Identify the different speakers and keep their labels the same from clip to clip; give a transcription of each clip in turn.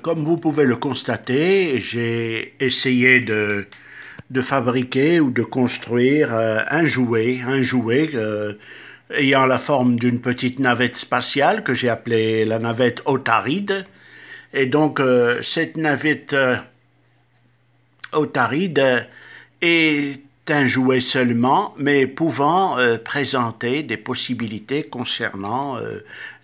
Speaker 1: Comme vous pouvez le constater, j'ai essayé de fabriquer ou de construire un jouet ayant la forme d'une petite navette spatiale que j'ai appelée la navette Autaride. Et donc, cette navette Autaride est un jouet seulement, mais pouvant présenter des possibilités concernant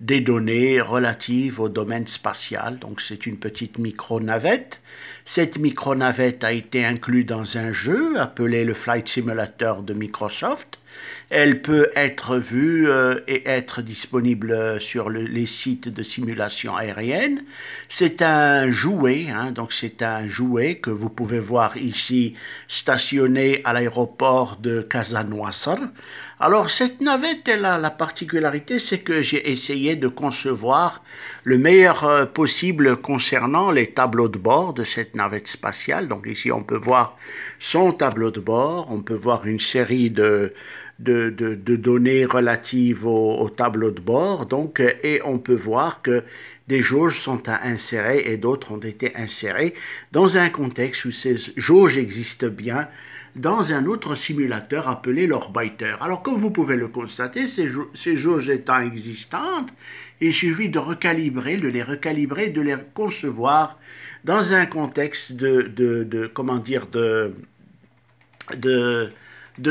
Speaker 1: des données relatives au domaine spatial. Donc c'est une petite micro-navette. Cette micro-navette a été inclue dans un jeu appelé le Flight Simulator de Microsoft. Elle peut être vue et être disponible sur les sites de simulation aérienne. C'est un jouet, donc c'est un jouet que vous pouvez voir ici stationné à l'aéroport de Casanoissar. Alors cette navette, elle a la particularité, c'est que j'ai essayé de concevoir le meilleur possible concernant les tableaux de bord de cette navette spatiale. Donc ici on peut voir son tableau de bord, on peut voir une série de données relatives au tableau de bord, donc, et on peut voir que des jauges sont à insérer et d'autres ont été insérées dans un contexte où ces jauges existent bien dans un autre simulateur appelé l'Orbiter. Alors comme vous pouvez le constater, ces jauges étant existantes, il suffit de les recalibrer, de les concevoir dans un contexte comment dire, de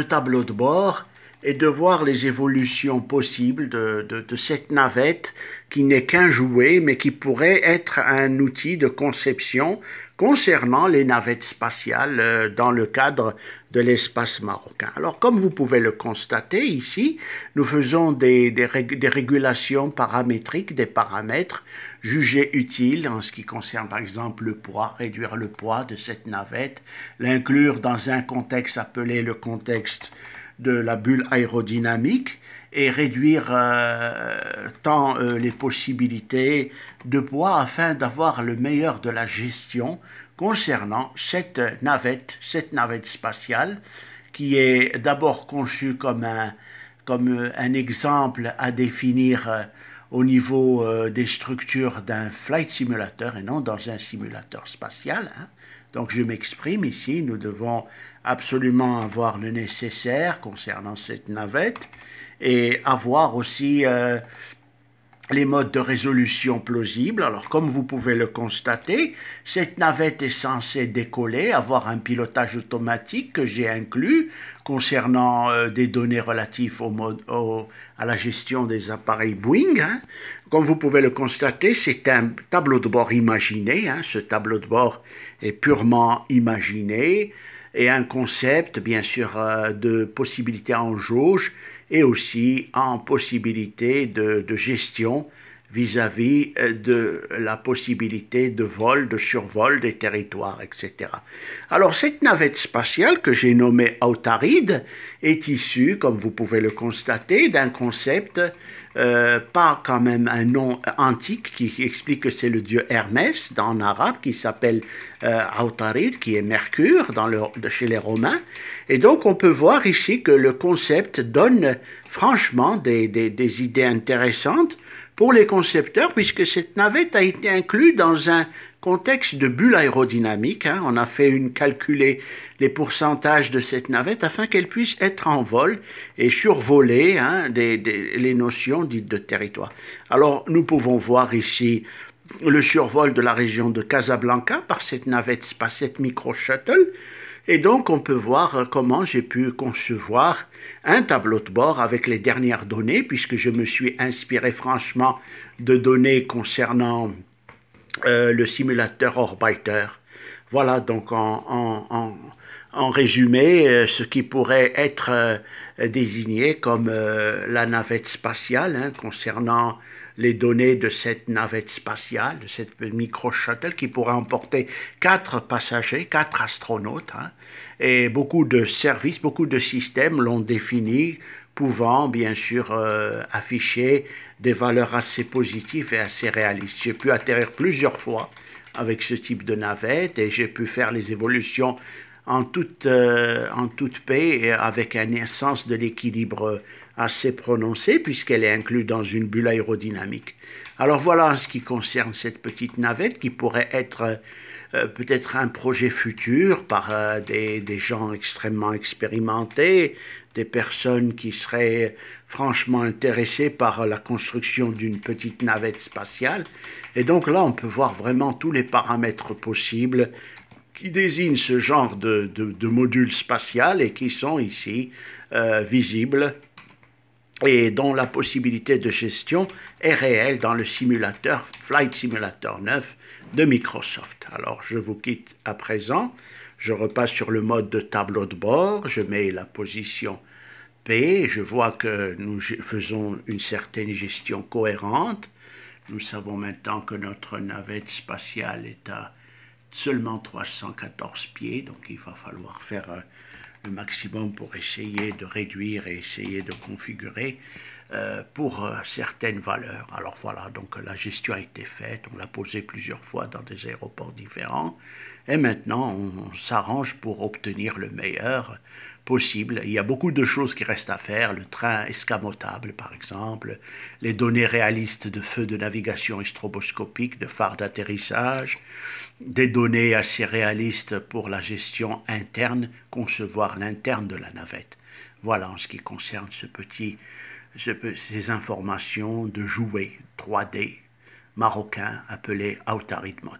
Speaker 1: tableau de bord et de voir les évolutions possibles de cette navette qui n'est qu'un jouet, mais qui pourrait être un outil de conception concernant les navettes spatiales dans le cadre de l'espace marocain. Alors, comme vous pouvez le constater ici, nous faisons des régulations paramétriques, des paramètres jugés utiles en ce qui concerne par exemple le poids, réduire le poids de cette navette, l'inclure dans un contexte appelé le contexte de la bulle aérodynamique et réduire tant les possibilités de poids afin d'avoir le meilleur de la gestion concernant cette navette spatiale qui est d'abord conçue comme un exemple à définir au niveau des structures d'un flight simulator et non dans un simulateur spatial. Donc je m'exprime ici, nous devons absolument avoir le nécessaire concernant cette navette et avoir aussi les modes de résolution plausibles. Alors comme vous pouvez le constater, cette navette est censée décoller, avoir un pilotage automatique que j'ai inclus concernant des données relatives à la gestion des appareils Boeing. Comme vous pouvez le constater, c'est un tableau de bord imaginé. Ce tableau de bord est purement imaginé et un concept, bien sûr, de possibilités en jauge et aussi en possibilité de gestion vis-à-vis de la possibilité de vol, de survol des territoires, etc. Alors cette navette spatiale que j'ai nommée Autaride est issue, comme vous pouvez le constater, d'un concept, pas quand même un nom antique qui explique que c'est le dieu Hermès en arabe, qui s'appelle Autaride, qui est Mercure chez les Romains. Et donc on peut voir ici que le concept donne franchement des idées intéressantes pour les concepteurs, puisque cette navette a été inclue dans un contexte de bulle aérodynamique. On a fait calculer les pourcentages de cette navette afin qu'elle puisse être en vol et survoler les notions dites de territoire. Alors nous pouvons voir ici le survol de la région de Casablanca par cette navette Spacet Micro Shuttle. Et donc, on peut voir comment j'ai pu concevoir un tableau de bord avec les dernières données, puisque je me suis inspiré franchement de données concernant le simulateur Orbiter. Voilà donc en résumé ce qui pourrait être désigné comme la navette spatiale concernant les données de cette navette spatiale, de cette micro-shuttle qui pourrait emporter 4 passagers, 4 astronautes. Et beaucoup de services, beaucoup de systèmes l'ont défini, pouvant bien sûr afficher des valeurs assez positives et assez réalistes. J'ai pu atterrir plusieurs fois avec ce type de navette et j'ai pu faire les évolutions en toute paix et avec un sens de l'équilibre assez prononcée puisqu'elle est inclue dans une bulle aérodynamique. Alors voilà en ce qui concerne cette petite navette qui pourrait être peut-être un projet futur par des gens extrêmement expérimentés, des personnes qui seraient franchement intéressées par la construction d'une petite navette spatiale. Et donc là, on peut voir vraiment tous les paramètres possibles qui désignent ce genre de module spatial et qui sont ici visibles et dont la possibilité de gestion est réelle dans le simulateur Flight Simulator 9 de Microsoft. Alors je vous quitte à présent, je repasse sur le mode de tableau de bord, je mets la position P, je vois que nous faisons une certaine gestion cohérente. Nous savons maintenant que notre navette spatiale est à seulement 314 pieds, donc il va falloir faire le maximum pour essayer de réduire et essayer de configurer pour certaines valeurs. Alors voilà, donc la gestion a été faite, on l'a posée plusieurs fois dans des aéroports différents, et maintenant on s'arrange pour obtenir le meilleur possible. Il y a beaucoup de choses qui restent à faire, le train escamotable par exemple, les données réalistes de feux de navigation et stroboscopique, de phares d'atterrissage, des données assez réalistes pour la gestion interne, concevoir l'interne de la navette. Voilà en ce qui concerne ces informations de jouets 3D marocains appelés Autarid Mode.